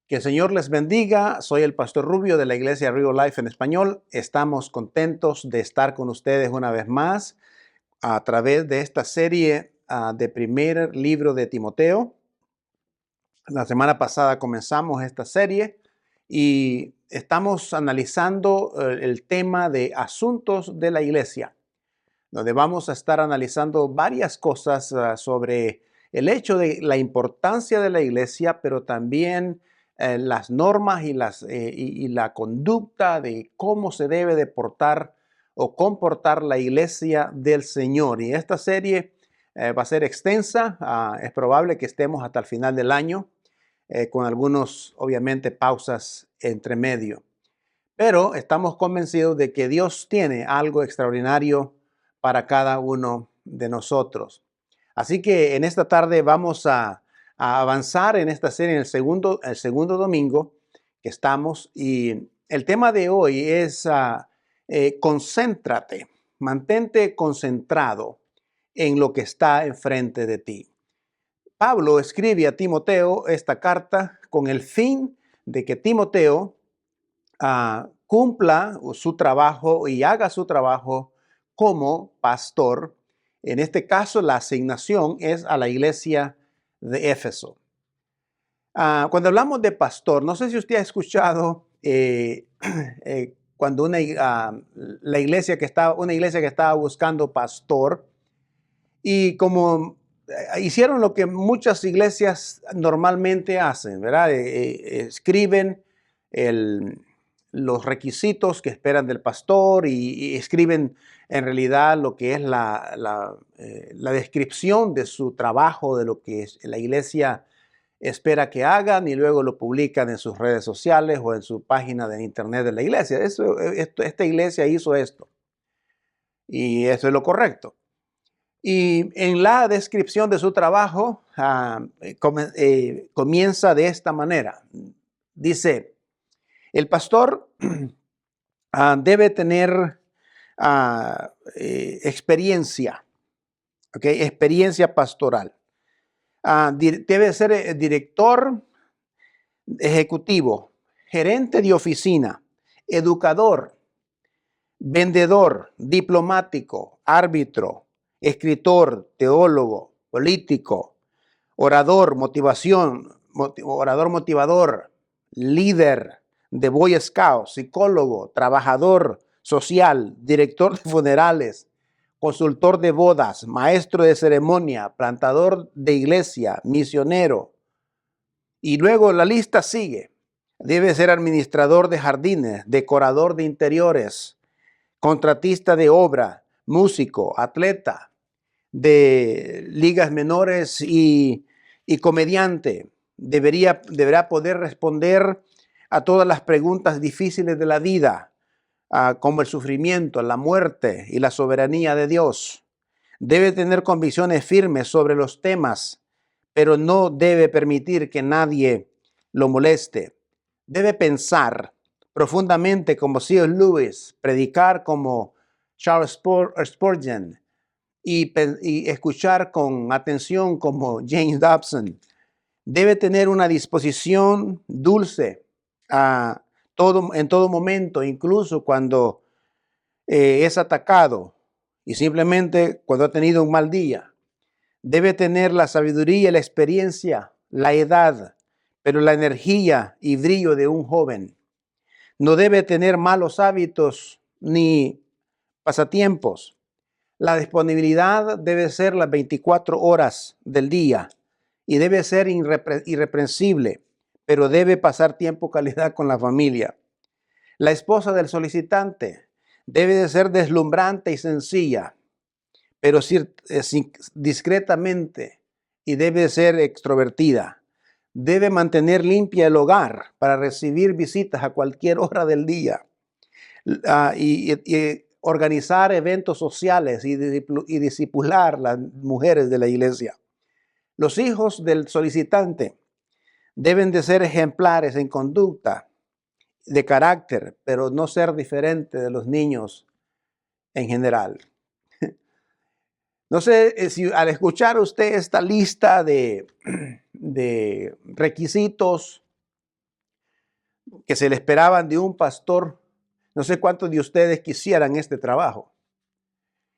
Que el Señor les bendiga. Soy el pastor Rubio de la iglesia Rio Life en español. Estamos contentos de estar con ustedes una vez más a través de esta serie de primer libro de Timoteo. La semana pasada comenzamos esta serie y estamos analizando el tema de asuntos de la iglesia, donde vamos a estar analizando varias cosas sobre el hecho de la importancia de la iglesia, pero también las normas y la conducta de cómo se debe de portar o comportar la iglesia del Señor. Y esta serie va a ser extensa. Es probable que estemos hasta el final del año, con algunos, obviamente, pausas entre medio. Pero estamos convencidos de que Dios tiene algo extraordinario para cada uno de nosotros. Así que en esta tarde vamos a avanzar en esta serie en el segundo domingo que estamos. Y el tema de hoy es concéntrate, mantente concentrado en lo que está enfrente de ti. Pablo escribe a Timoteo esta carta con el fin de que Timoteo cumpla su trabajo y haga su trabajo como pastor. En este caso, la asignación es a la iglesia de Éfeso. Cuando hablamos de pastor, no sé si usted ha escuchado cuando una iglesia que estaba buscando pastor, y como hicieron lo que muchas iglesias normalmente hacen, ¿verdad? Escriben los requisitos que esperan del pastor y escriben en realidad lo que es la descripción de su trabajo, de lo que la iglesia espera que hagan, y luego lo publican en sus redes sociales o en su página de internet de la iglesia. Esta iglesia hizo esto y eso es lo correcto. Y en la descripción de su trabajo comienza de esta manera. Dice: el pastor debe tener experiencia, ¿okay? Experiencia pastoral. Debe ser director ejecutivo, gerente de oficina, educador, vendedor, diplomático, árbitro, escritor, teólogo, político, orador, orador motivador, líder de Boy Scouts, psicólogo, trabajador social, director de funerales, consultor de bodas, maestro de ceremonia, plantador de iglesia, misionero. Y luego la lista sigue. Debe ser administrador de jardines, decorador de interiores, contratista de obra, músico, atleta de ligas menores y comediante. Deberá poder responder a todas las preguntas difíciles de la vida, como el sufrimiento, la muerte y la soberanía de Dios. Debe tener convicciones firmes sobre los temas, pero no debe permitir que nadie lo moleste. Debe pensar profundamente como C.S. Lewis, predicar como Charles Spurgeon y escuchar con atención como James Dobson. Debe tener una disposición dulce en todo momento, incluso cuando es atacado y simplemente cuando ha tenido un mal día. Debe tener la sabiduría y la experiencia, la edad, pero la energía y brillo de un joven. No debe tener malos hábitos ni pasatiempos. La disponibilidad debe ser las 24 horas del día y debe ser irreprensible, pero debe pasar tiempo calidad con la familia. La esposa del solicitante debe de ser deslumbrante y sencilla, pero discretamente, y debe ser extrovertida. Debe mantener limpia el hogar para recibir visitas a cualquier hora del día. Y organizar eventos sociales y discipular las mujeres de la iglesia. Los hijos del solicitante deben de ser ejemplares en conducta, de carácter, pero no ser diferente de los niños en general. No sé si al escuchar usted esta lista de requisitos que se le esperaban de un pastor. No sé cuántos de ustedes quisieran este trabajo.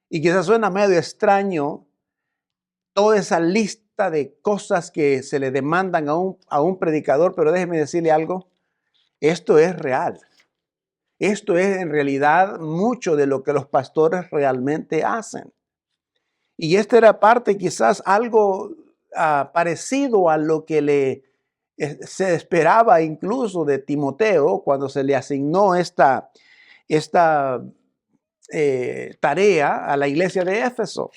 Y quizás suena medio extraño toda esa lista de cosas que se le demandan a un predicador, pero déjeme decirle algo, esto es real. Esto es en realidad mucho de lo que los pastores realmente hacen. Y esta era parte quizás algo parecido a lo que se esperaba incluso de Timoteo cuando se le asignó esta tarea a la iglesia de Éfeso.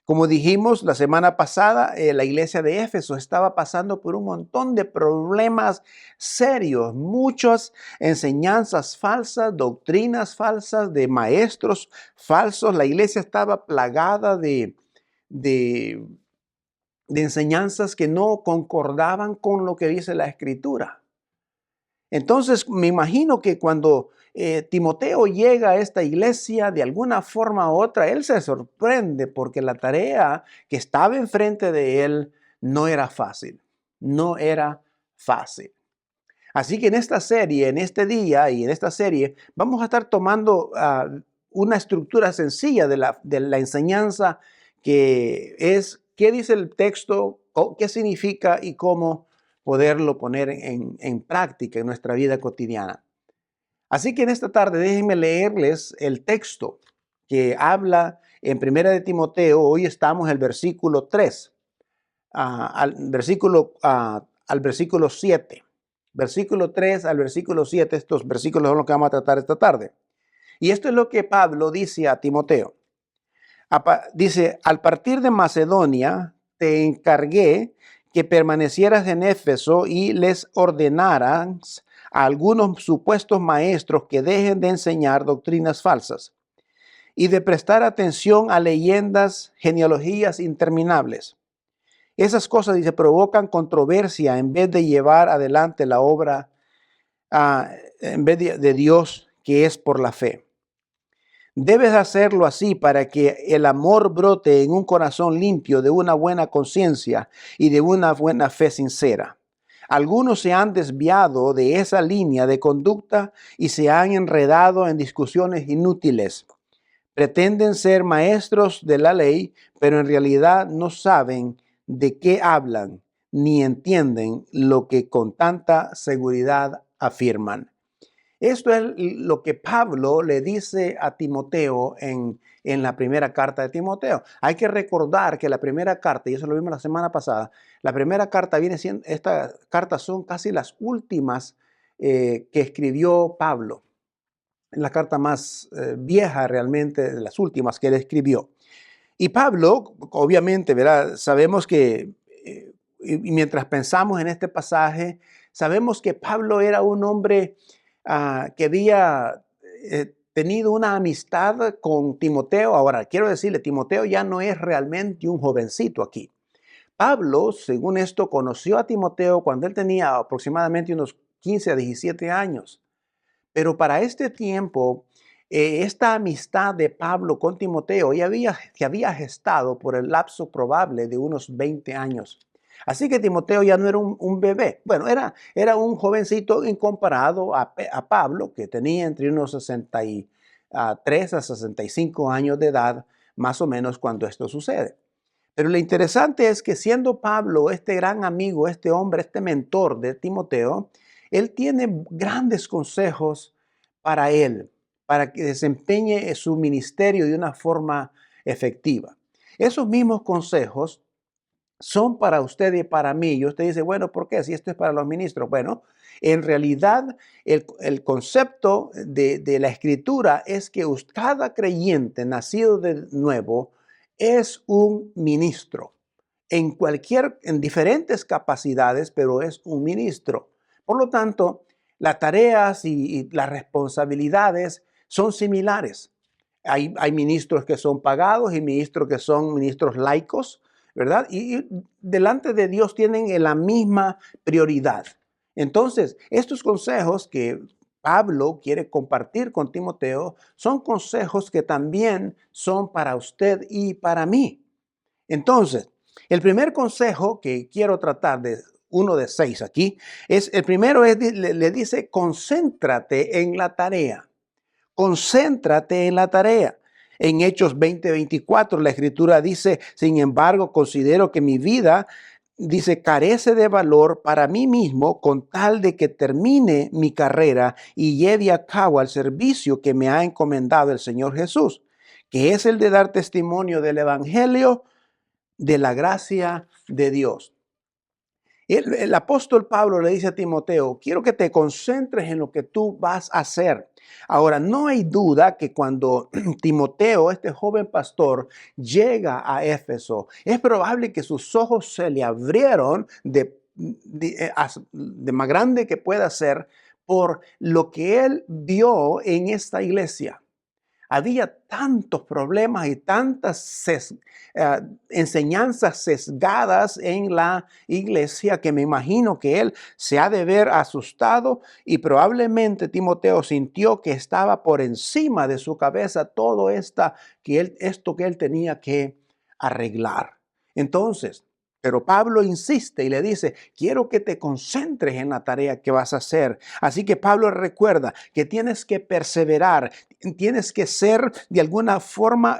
Como dijimos la semana pasada, la iglesia de Éfeso estaba pasando por un montón de problemas serios, muchas enseñanzas falsas, doctrinas falsas, de maestros falsos. La iglesia estaba plagada de enseñanzas que no concordaban con lo que dice la Escritura. Entonces, me imagino que cuando Timoteo llega a esta iglesia, de alguna forma u otra, él se sorprende porque la tarea que estaba enfrente de él no era fácil. No era fácil. Así que en esta serie, en este día y en esta serie, vamos a estar tomando una estructura sencilla de la enseñanza, que es qué dice el texto, qué significa y cómo poderlo poner en práctica en nuestra vida cotidiana. Así que en esta tarde déjenme leerles el texto que habla en Primera de Timoteo. Hoy estamos en el versículo 3 al versículo 7. Versículo 3 al versículo 7, estos versículos son los que vamos a tratar esta tarde. Y esto es lo que Pablo dice a Timoteo. Dice, al partir de Macedonia, te encargué que permanecieras en Éfeso y les ordenaras a algunos supuestos maestros que dejen de enseñar doctrinas falsas y de prestar atención a leyendas, genealogías interminables. Esas cosas, dice, provocan controversia en vez de llevar adelante la obra en vez de Dios, que es por la fe. Debes hacerlo así para que el amor brote en un corazón limpio, de una buena conciencia y de una buena fe sincera. Algunos se han desviado de esa línea de conducta y se han enredado en discusiones inútiles. Pretenden ser maestros de la ley, pero en realidad no saben de qué hablan ni entienden lo que con tanta seguridad afirman. Esto es lo que Pablo le dice a Timoteo en la primera carta de Timoteo. Hay que recordar que la primera carta, y eso lo vimos la semana pasada, la primera carta viene siendo, estas cartas son casi las últimas que escribió Pablo. La carta más vieja realmente, de las últimas que él escribió. Y Pablo, obviamente, ¿verdad? Sabemos que, y mientras pensamos en este pasaje, sabemos que Pablo era un hombre que había tenido una amistad con Timoteo. Ahora, quiero decirle, Timoteo ya no es realmente un jovencito aquí. Pablo, según esto, conoció a Timoteo cuando él tenía aproximadamente unos 15 a 17 años. Pero para este tiempo, esta amistad de Pablo con Timoteo ya había gestado por el lapso probable de unos 20 años. Así que Timoteo ya no era un bebé. Bueno, era un jovencito incomparado a Pablo, que tenía entre unos 63 a 65 años de edad, más o menos cuando esto sucede. Pero lo interesante es que siendo Pablo este gran amigo, este hombre, este mentor de Timoteo, él tiene grandes consejos para él, para que desempeñe su ministerio de una forma efectiva. Esos mismos consejos son para usted y para mí. Y usted dice, bueno, ¿por qué? Si esto es para los ministros. Bueno, en realidad el concepto de la Escritura es que cada creyente nacido de nuevo es un ministro en diferentes capacidades, pero es un ministro. Por lo tanto, las tareas y las responsabilidades son similares. Hay ministros que son pagados y ministros que son ministros laicos, ¿verdad? Y delante de Dios tienen la misma prioridad. Entonces, estos consejos que Pablo quiere compartir con Timoteo son consejos que también son para usted y para mí. Entonces, el primer consejo que quiero tratar de uno de 6 aquí. El primero le dice, concéntrate en la tarea. Concéntrate en la tarea. En Hechos 20:24 la escritura dice, sin embargo, considero que mi vida, dice, carece de valor para mí mismo con tal de que termine mi carrera y lleve a cabo el servicio que me ha encomendado el Señor Jesús, que es el de dar testimonio del evangelio de la gracia de Dios. El apóstol Pablo le dice a Timoteo, quiero que te concentres en lo que tú vas a hacer. Ahora, no hay duda que cuando Timoteo, este joven pastor, llega a Éfeso, es probable que sus ojos se le abrieron de más grande que pueda ser por lo que él vio en esta iglesia. Había tantos problemas y tantas enseñanzas sesgadas en la iglesia que me imagino que él se ha de ver asustado y probablemente Timoteo sintió que estaba por encima de su cabeza todo esto que él tenía que arreglar. Entonces, pero Pablo insiste y le dice, quiero que te concentres en la tarea que vas a hacer. Así que Pablo recuerda que tienes que perseverar, tienes que ser de alguna forma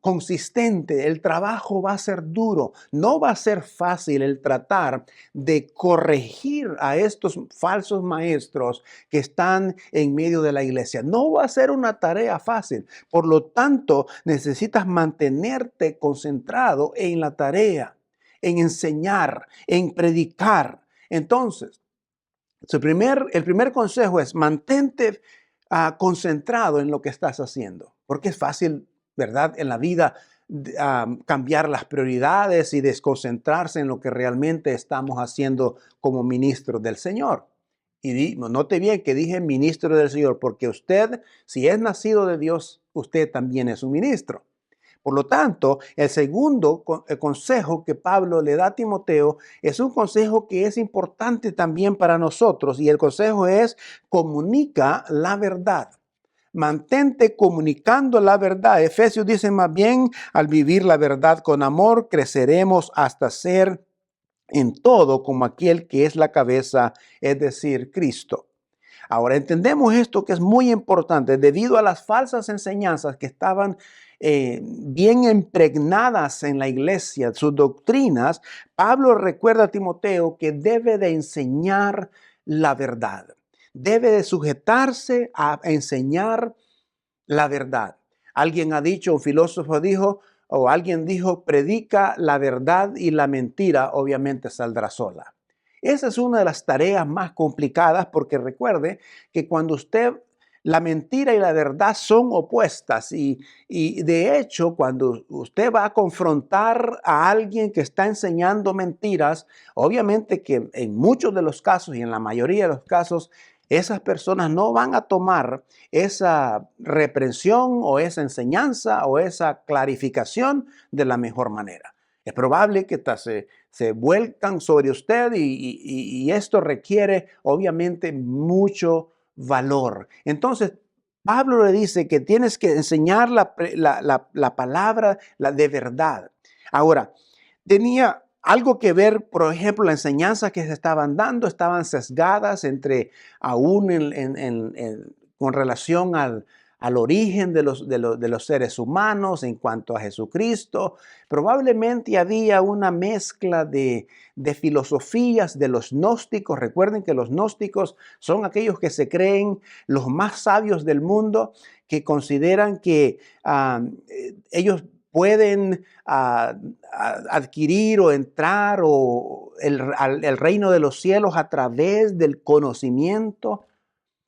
consistente. El trabajo va a ser duro. No va a ser fácil el tratar de corregir a estos falsos maestros que están en medio de la iglesia. No va a ser una tarea fácil. Por lo tanto, necesitas mantenerte concentrado en la tarea, en enseñar, en predicar. Entonces, el primer consejo es mantente concentrado en lo que estás haciendo, porque es fácil, ¿verdad?, en la vida cambiar las prioridades y desconcentrarse en lo que realmente estamos haciendo como ministros del Señor. Y note bien que dije ministro del Señor, porque usted, si es nacido de Dios, usted también es un ministro. Por lo tanto, el segundo consejo que Pablo le da a Timoteo es un consejo que es importante también para nosotros y el consejo es comunica la verdad. Mantente comunicando la verdad. Efesios dice más bien, al vivir la verdad con amor, creceremos hasta ser en todo como aquel que es la cabeza, es decir, Cristo. Ahora entendemos esto que es muy importante debido a las falsas enseñanzas que estaban bien impregnadas en la iglesia, sus doctrinas. Pablo recuerda a Timoteo que debe de enseñar la verdad, debe de sujetarse a enseñar la verdad. Alguien ha dicho, un filósofo dijo, o alguien dijo, predica la verdad y la mentira obviamente saldrá sola. Esa es una de las tareas más complicadas porque recuerde que cuando la mentira y la verdad son opuestas y de hecho cuando usted va a confrontar a alguien que está enseñando mentiras, obviamente que en muchos de los casos y en la mayoría de los casos, esas personas no van a tomar esa reprensión o esa enseñanza o esa clarificación de la mejor manera. Es probable que se vuelcan sobre usted y esto requiere obviamente mucho valor. Entonces, Pablo le dice que tienes que enseñar la palabra de verdad. Ahora, tenía algo que ver, por ejemplo, la enseñanza que se estaban dando, estaban sesgadas aún con relación al origen de los seres humanos en cuanto a Jesucristo. Probablemente había una mezcla de filosofías de los gnósticos. Recuerden que los gnósticos son aquellos que se creen los más sabios del mundo, que consideran que ellos pueden adquirir o entrar el reino de los cielos a través del conocimiento.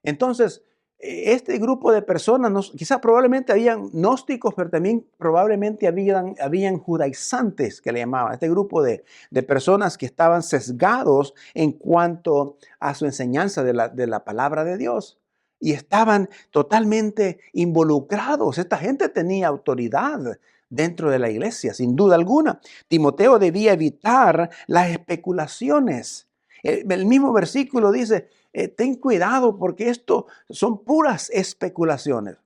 Entonces, este grupo de personas, quizás probablemente habían gnósticos, pero también probablemente habían judaizantes que le llamaban, este grupo de personas que estaban sesgados en cuanto a su enseñanza de la palabra de Dios. Y estaban totalmente involucrados. Esta gente tenía autoridad dentro de la iglesia, sin duda alguna. Timoteo debía evitar las especulaciones. El mismo versículo dice, ten cuidado porque esto son puras especulaciones.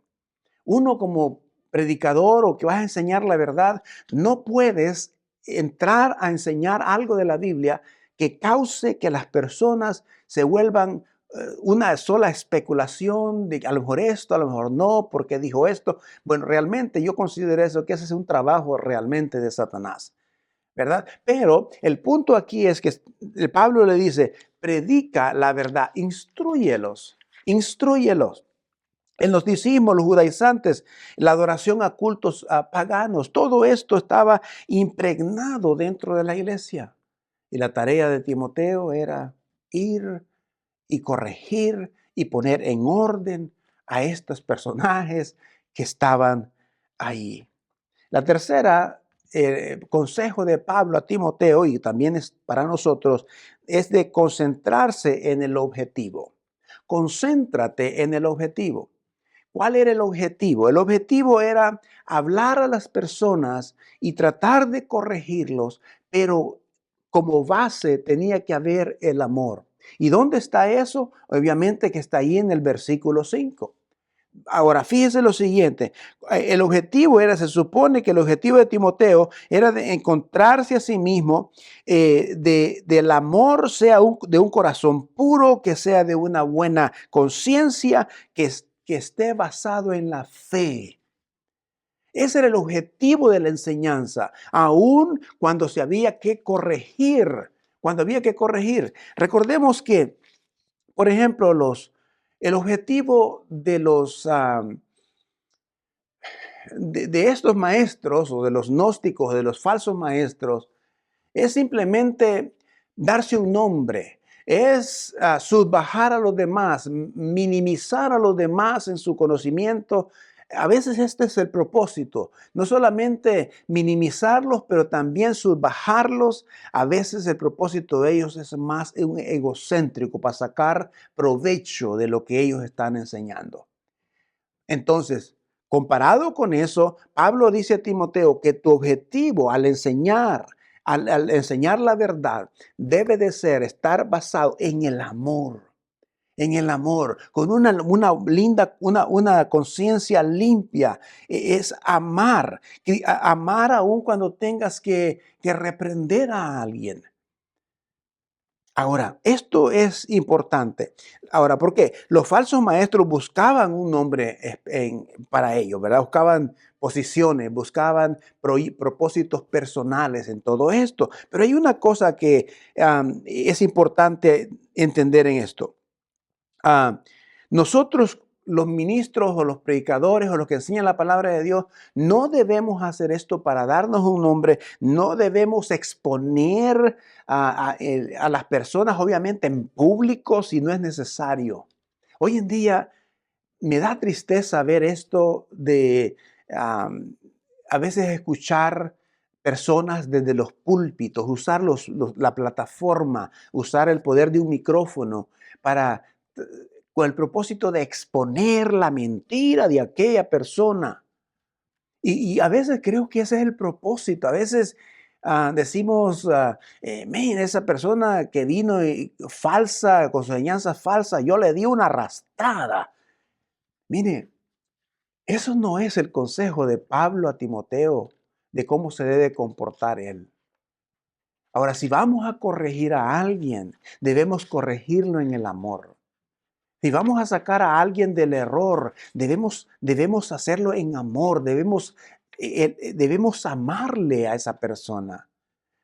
Uno como predicador o que vas a enseñar la verdad, no puedes entrar a enseñar algo de la Biblia que cause que las personas se vuelvan una sola especulación de a lo mejor esto, a lo mejor no, porque dijo esto. Bueno, realmente yo considero eso que ese es un trabajo realmente de Satanás, ¿verdad? Pero el punto aquí es que Pablo le dice, predica la verdad, instrúyelos, instrúyelos. En los discípulos, los judaizantes, la adoración a cultos paganos, todo esto estaba impregnado dentro de la iglesia. Y la tarea de Timoteo era ir y corregir y poner en orden a estos personajes que estaban ahí. La tercera consejo de Pablo a Timoteo, y también es para nosotros, es de concentrarse en el objetivo. Concéntrate en el objetivo. ¿Cuál era el objetivo? El objetivo era hablar a las personas y tratar de corregirlos, pero como base tenía que haber el amor. ¿Y dónde está eso? Obviamente que está ahí en el versículo 5. Ahora, fíjese lo siguiente, el objetivo era, se supone que el objetivo de Timoteo era de encontrarse a sí mismo, del amor, sea de un corazón puro, que sea de una buena conciencia, que esté basado en la fe. Ese era el objetivo de la enseñanza, aun cuando se había que corregir, cuando había que corregir. Recordemos que, por ejemplo, el objetivo de de estos maestros o de los gnósticos, de los falsos maestros, es simplemente darse un nombre, es subbajar a los demás, minimizar a los demás en su conocimiento. A veces este es el propósito, no solamente minimizarlos, pero también subbajarlos. A veces el propósito de ellos es más un egocéntrico para sacar provecho de lo que ellos están enseñando. Entonces, comparado con eso, Pablo dice a Timoteo que tu objetivo al enseñar la verdad, debe de ser estar basado en el amor, con una linda, una conciencia limpia. Es amar, amar aún cuando tengas que reprender a alguien. Ahora, esto es importante. Ahora, ¿por qué? Los falsos maestros buscaban un nombre para ellos, ¿verdad? Buscaban posiciones, buscaban propósitos personales en todo esto. Pero hay una cosa que es importante entender en esto. Ah, nosotros, los ministros o los predicadores o los que enseñan la palabra de Dios, no debemos hacer esto para darnos un nombre, no debemos exponer a las personas, obviamente, en público si no es necesario. Hoy en día me da tristeza ver esto de a veces escuchar personas desde los púlpitos, usar la plataforma, usar el poder de un micrófono para con el propósito de exponer la mentira de aquella persona. Y a veces creo que ese es el propósito. A veces decimos, miren, esa persona que vino falsa, con su enseñanza falsa, yo le di una arrastrada. Mire, eso no es el consejo de Pablo a Timoteo de cómo se debe comportar él. Ahora, si vamos a corregir a alguien, debemos corregirlo en el amor. Si vamos a sacar a alguien del error, debemos hacerlo en amor, debemos amarle a esa persona.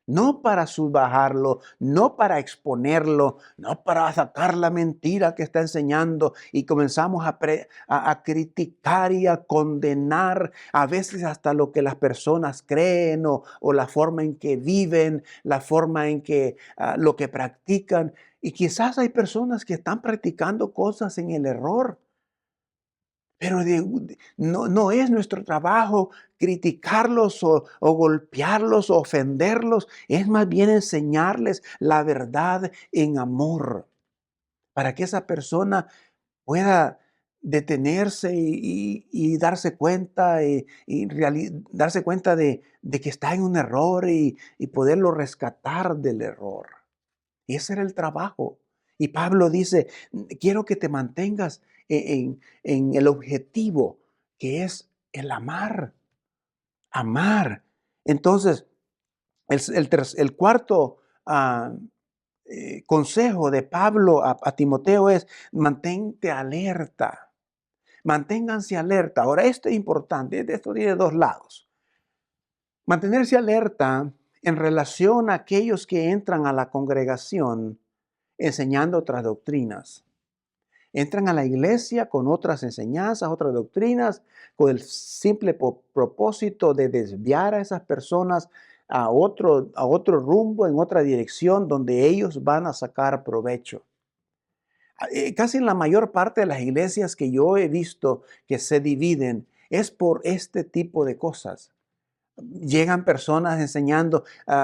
No para subbajarlo, no para exponerlo, no para sacar la mentira que está enseñando y comenzamos a criticar y a condenar a veces hasta lo que las personas creen o la forma en que viven, la forma en que lo que practican. Y quizás hay personas que están practicando cosas en el error. Pero no es nuestro trabajo criticarlos o golpearlos o ofenderlos. Es más bien enseñarles la verdad en amor para que esa persona pueda detenerse y darse cuenta darse cuenta de que está en un error y poderlo rescatar del error. Ese era el trabajo. Y Pablo dice, quiero que te mantengas en el objetivo, que es el amar. Amar. Entonces, El cuarto consejo de Pablo a Timoteo es: mantente alerta. Manténganse alerta. Ahora, esto es importante. Esto tiene dos lados. Mantenerse alerta en relación a aquellos que entran a la congregación enseñando otras doctrinas. Entran a la iglesia con otras enseñanzas, otras doctrinas, con el simple propósito de desviar a esas personas a otro rumbo, en otra dirección, donde ellos van a sacar provecho. Casi en la mayor parte de las iglesias que yo he visto que se dividen es por este tipo de cosas. Llegan personas enseñando,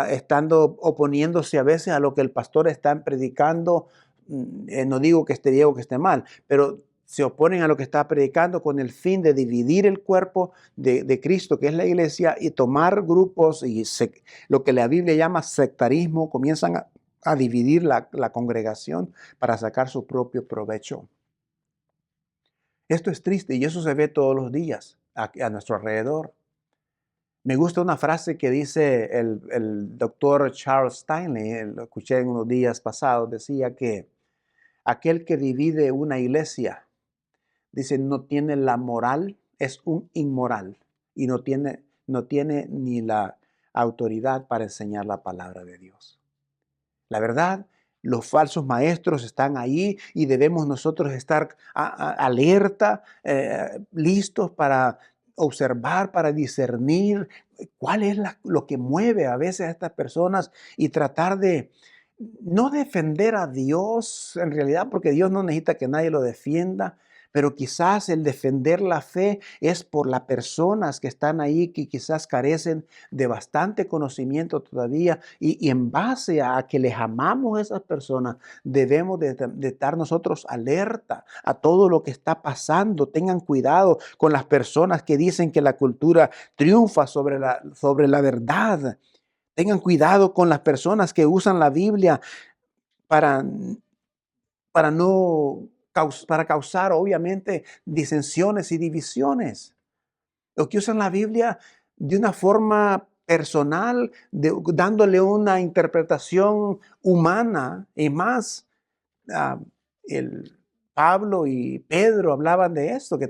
estando oponiéndose a veces a lo que el pastor está predicando. No digo que esté bien o que esté mal, pero se oponen a lo que está predicando con el fin de dividir el cuerpo de Cristo, que es la iglesia, y tomar grupos y lo que la Biblia llama sectarismo. Comienzan a dividir la congregación para sacar su propio provecho. Esto es triste y eso se ve todos los días a nuestro alrededor. Me gusta una frase que dice el doctor Charles Stanley, lo escuché en unos días pasados. Decía que aquel que divide una iglesia, dice, no tiene la moral, es un inmoral y no tiene ni la autoridad para enseñar la palabra de Dios. La verdad, los falsos maestros están ahí y debemos nosotros estar alerta, listos para observar, para discernir cuál es lo que mueve a veces a estas personas y tratar de no defender a Dios en realidad, porque Dios no necesita que nadie lo defienda, pero quizás el defender la fe es por las personas que están ahí, que quizás carecen de bastante conocimiento todavía, y en base a que les amamos a esas personas, debemos de estar nosotros alerta a todo lo que está pasando. Tengan cuidado con las personas que dicen que la cultura triunfa sobre la verdad. Tengan cuidado con las personas que usan la Biblia para, para causar, obviamente, disensiones y divisiones. Los que usan la Biblia de una forma personal, dándole una interpretación humana. Y más, ah, el Pablo y Pedro hablaban de esto, que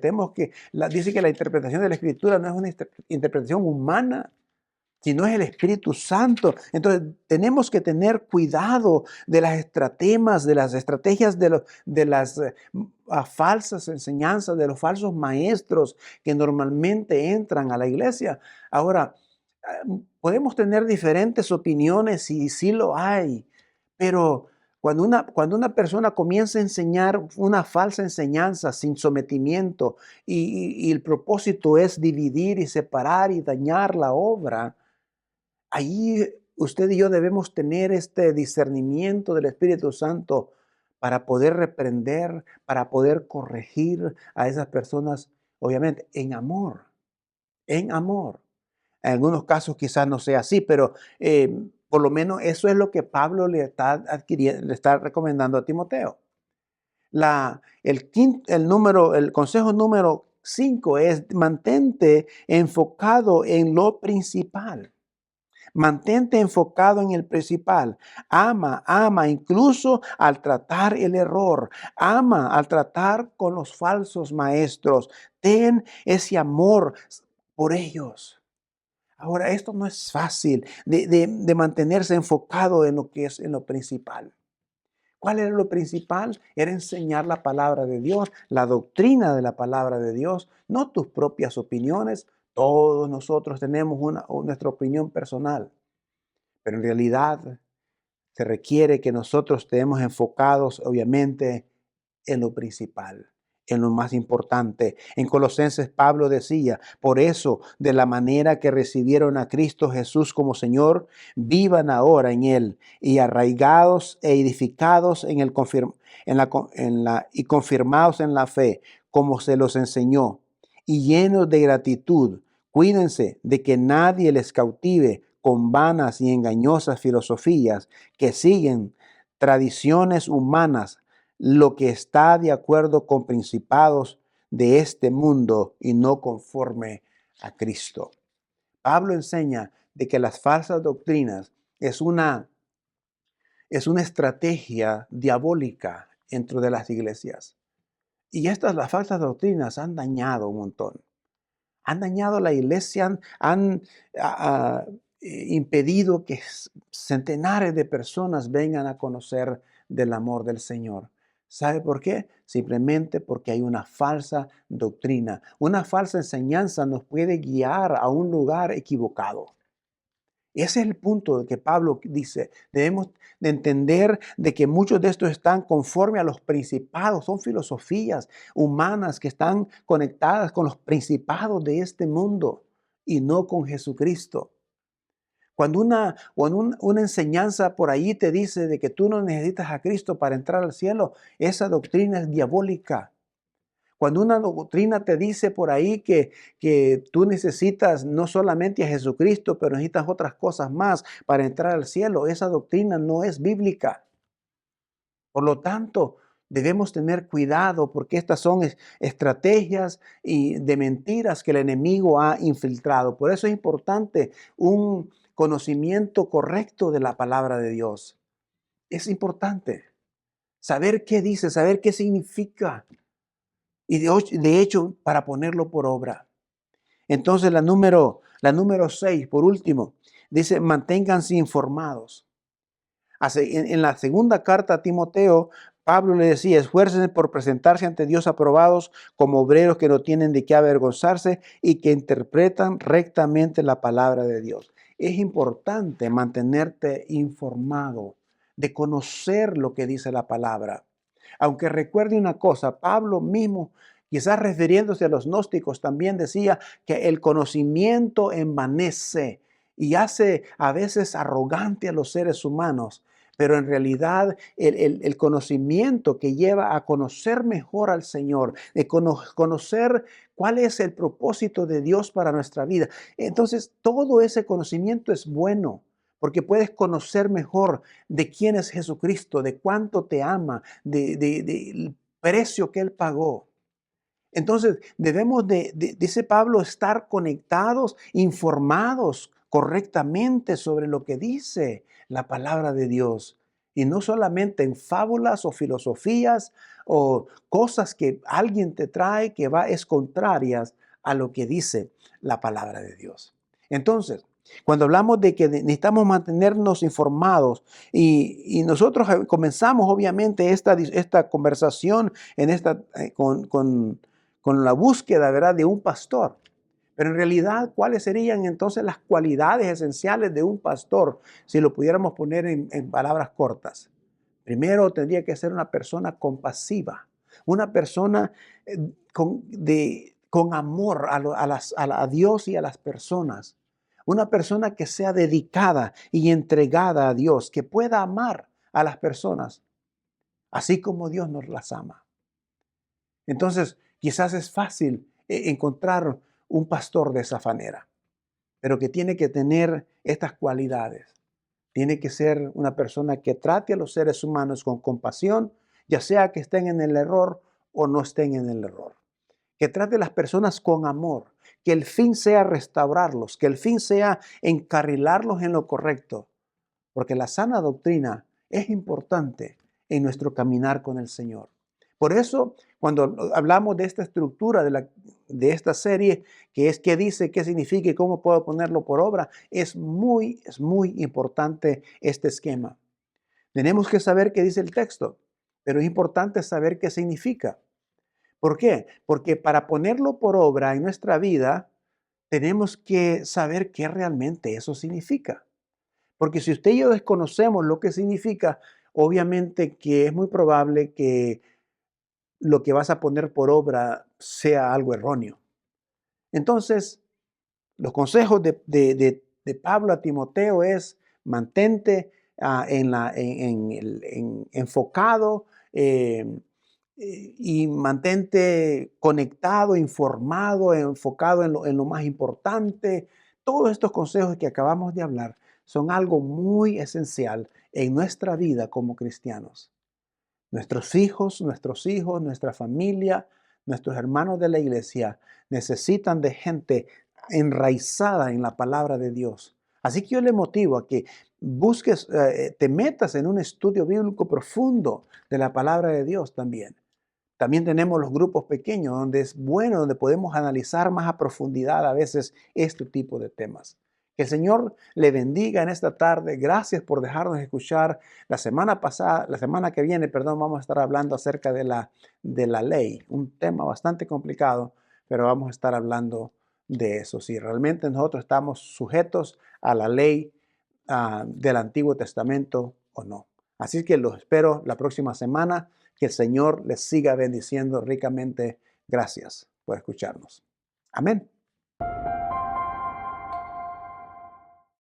dice que la interpretación de la Escritura no es una interpretación humana, si no es el Espíritu Santo. Entonces tenemos que tener cuidado de las estrategias, de las falsas enseñanzas, de los falsos maestros que normalmente entran a la iglesia. Ahora, podemos tener diferentes opiniones y sí lo hay, pero cuando una persona comienza a enseñar una falsa enseñanza sin sometimiento y el propósito es dividir y separar y dañar la obra, ahí usted y yo debemos tener este discernimiento del Espíritu Santo para poder reprender, para poder corregir a esas personas, obviamente, en amor, en amor. En algunos casos quizás no sea así, pero por lo menos eso es lo que Pablo le está recomendando a Timoteo. El consejo número 5 es: mantente enfocado en lo principal. Mantente enfocado en el principal. Ama incluso al tratar el error. Ama al tratar con los falsos maestros. Ten ese amor por ellos. Ahora, esto no es fácil de mantenerse enfocado en lo que es en lo principal. ¿Cuál era lo principal? Era enseñar la palabra de Dios, la doctrina de la palabra de Dios, no tus propias opiniones. Todos nosotros tenemos nuestra opinión personal. Pero en realidad se requiere que nosotros estemos enfocados, obviamente, en lo principal, en lo más importante. En Colosenses, Pablo decía: por eso, de la manera que recibieron a Cristo Jesús como Señor, vivan ahora en Él, y arraigados e edificados y confirmados en la fe, como se los enseñó, y llenos de gratitud. Cuídense de que nadie les cautive con vanas y engañosas filosofías que siguen tradiciones humanas, lo que está de acuerdo con principados de este mundo y no conforme a Cristo. Pablo enseña: de que las falsas doctrinas es una estrategia diabólica dentro de las iglesias. Y las falsas doctrinas han dañado un montón. Han dañado la iglesia, han impedido que centenares de personas vengan a conocer del amor del Señor. ¿Sabe por qué? Simplemente porque hay una falsa doctrina. Una falsa enseñanza nos puede guiar a un lugar equivocado. Ese es el punto de que Pablo dice, debemos de entender de que muchos de estos están conforme a los principados, son filosofías humanas que están conectadas con los principados de este mundo y no con Jesucristo. Cuando una enseñanza por ahí te dice de que tú no necesitas a Cristo para entrar al cielo, esa doctrina es diabólica. Cuando una doctrina te dice por ahí que tú necesitas no solamente a Jesucristo, pero necesitas otras cosas más para entrar al cielo, esa doctrina no es bíblica. Por lo tanto, debemos tener cuidado porque estas son estrategias de mentiras que el enemigo ha infiltrado. Por eso es importante un conocimiento correcto de la palabra de Dios. Es importante saber qué dice, saber qué significa. Y de hecho, para ponerlo por obra. Entonces, la número 6, por último, dice, manténganse informados. En la segunda carta a Timoteo, Pablo le decía, esfuércense por presentarse ante Dios aprobados como obreros que no tienen de qué avergonzarse y que interpretan rectamente la palabra de Dios. Es importante mantenerte informado, de conocer lo que dice la palabra. Aunque recuerde una cosa, Pablo mismo, quizás refiriéndose a los gnósticos, también decía que el conocimiento envanece y hace a veces arrogante a los seres humanos. Pero en realidad el conocimiento que lleva a conocer mejor al Señor, de conocer cuál es el propósito de Dios para nuestra vida. Entonces, todo ese conocimiento es bueno, porque puedes conocer mejor de quién es Jesucristo, de cuánto te ama, del precio que Él pagó. Entonces, debemos dice Pablo, estar conectados, informados correctamente sobre lo que dice la palabra de Dios. Y no solamente en fábulas o filosofías o cosas que alguien te trae que es contrarias a lo que dice la palabra de Dios. Entonces, cuando hablamos de que necesitamos mantenernos informados y nosotros comenzamos obviamente esta conversación con la búsqueda, ¿verdad?, de un pastor. Pero en realidad, ¿cuáles serían entonces las cualidades esenciales de un pastor si lo pudiéramos poner en palabras cortas? Primero, tendría que ser una persona compasiva, una persona con amor a Dios y a las personas. Una persona que sea dedicada y entregada a Dios, que pueda amar a las personas, así como Dios nos las ama. Entonces, quizás es fácil encontrar un pastor de esa manera, pero que tiene que tener estas cualidades. Tiene que ser una persona que trate a los seres humanos con compasión, ya sea que estén en el error o no estén en el error. Que trate a las personas con amor, que el fin sea restaurarlos, que el fin sea encarrilarlos en lo correcto, porque la sana doctrina es importante en nuestro caminar con el Señor. Por eso, cuando hablamos de esta estructura de esta serie, que es qué dice, qué significa y cómo puedo ponerlo por obra, es muy importante este esquema. Tenemos que saber qué dice el texto, pero es importante saber qué significa. ¿Por qué? Porque para ponerlo por obra en nuestra vida, tenemos que saber qué realmente eso significa. Porque si usted y yo desconocemos lo que significa, obviamente que es muy probable que lo que vas a poner por obra sea algo erróneo. Entonces, los consejos de Pablo a Timoteo es mantente enfocado y mantente conectado, informado, enfocado en lo más importante. Todos estos consejos que acabamos de hablar son algo muy esencial en nuestra vida como cristianos. Nuestros hijos, nuestra familia, nuestros hermanos de la iglesia necesitan de gente enraizada en la palabra de Dios, Así que yo le motivo a que busques, te metas en un estudio bíblico profundo de la palabra de Dios también. También tenemos los grupos pequeños, donde es bueno, donde podemos analizar más a profundidad a veces este tipo de temas. Que el Señor le bendiga en esta tarde. Gracias por dejarnos escuchar. La semana que viene, perdón, vamos a estar hablando acerca de la ley, un tema bastante complicado, pero vamos a estar hablando de eso. Si realmente nosotros estamos sujetos a la ley del Antiguo Testamento o no. Así que los espero la próxima semana. Que el Señor les siga bendiciendo ricamente. Gracias por escucharnos. Amén.